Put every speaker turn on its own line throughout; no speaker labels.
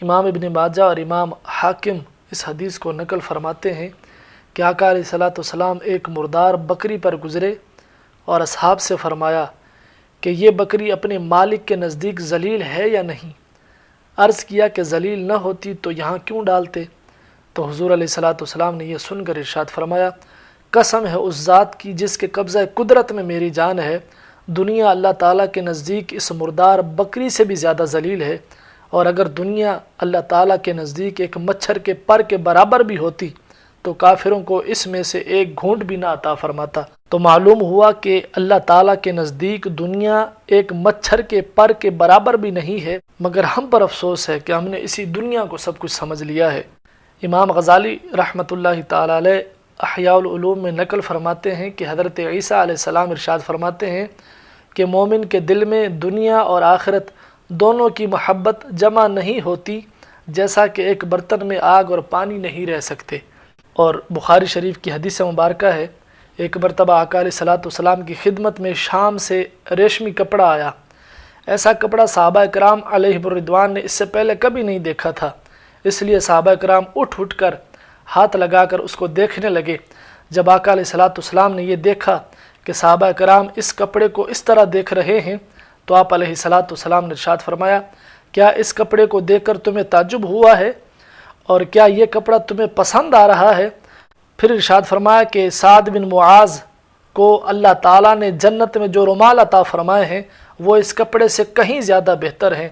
امام ابن ماجہ اور امام حاکم اس حدیث کو نقل فرماتے ہیں کہ آقا علیہ الصلوۃ والسلام ایک مردار بکری پر گزرے اور اصحاب سے فرمایا کہ یہ بکری اپنے مالک کے نزدیک ذلیل ہے یا نہیں؟ عرض کیا کہ ذلیل نہ ہوتی تو یہاں کیوں ڈالتے؟ تو حضور علیہ الصلوۃ والسلام نے یہ سن کر ارشاد فرمایا، قسم ہے اس ذات کی جس کے قبضہ قدرت میں میری جان ہے، دنیا اللہ تعالیٰ کے نزدیک اس مردار بکری سے بھی زیادہ ذلیل ہے، اور اگر دنیا اللہ تعالیٰ کے نزدیک ایک مچھر کے پر کے برابر بھی ہوتی تو کافروں کو اس میں سے ایک گھونٹ بھی نہ عطا فرماتا۔ تو معلوم ہوا کہ اللہ تعالیٰ کے نزدیک دنیا ایک مچھر کے پر کے برابر بھی نہیں ہے، مگر ہم پر افسوس ہے کہ ہم نے اسی دنیا کو سب کچھ سمجھ لیا ہے۔ امام غزالی رحمۃ اللہ تعالی علیہ احیاء العلوم میں نقل فرماتے ہیں کہ حضرت عیسیٰ علیہ السلام ارشاد فرماتے ہیں کہ مومن کے دل میں دنیا اور آخرت دونوں کی محبت جمع نہیں ہوتی، جیسا کہ ایک برتن میں آگ اور پانی نہیں رہ سکتے۔ اور بخاری شریف کی حدیث مبارکہ ہے، ایک مرتبہ آقا علیہ الصلوۃ والسلام کی خدمت میں شام سے ریشمی کپڑا آیا۔ ایسا کپڑا صحابہ کرام علیہم الرضوان نے اس سے پہلے کبھی نہیں دیکھا تھا، اس لیے صحابہ کرام اٹھ کر ہاتھ لگا کر اس کو دیکھنے لگے۔ جب آقا علیہ الصلوۃ والسلام نے یہ دیکھا کہ صحابہ کرام اس کپڑے کو اس طرح دیکھ رہے ہیں تو آپ علیہ الصلوۃ والسلام نے ارشاد فرمایا، کیا اس کپڑے کو دیکھ کر تمہیں تعجب ہوا ہے، اور کیا یہ کپڑا تمہیں پسند آ رہا ہے؟ پھر ارشاد فرمایا کہ سعد بن معاذ کو اللہ تعالیٰ نے جنت میں جو رومال عطا فرمائے ہیں وہ اس کپڑے سے کہیں زیادہ بہتر ہیں۔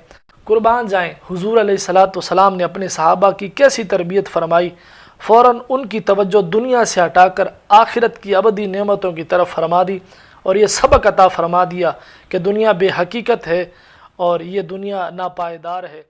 قربان جائیں، حضور علیہ الصلوۃ والسلام نے اپنے صحابہ کی کیسی تربیت فرمائی، فوراً ان کی توجہ دنیا سے ہٹا کر آخرت کی ابدی نعمتوں کی طرف فرما دی، اور یہ سبق عطا فرما دیا کہ دنیا بے حقیقت ہے اور یہ دنیا ناپائیدار ہے۔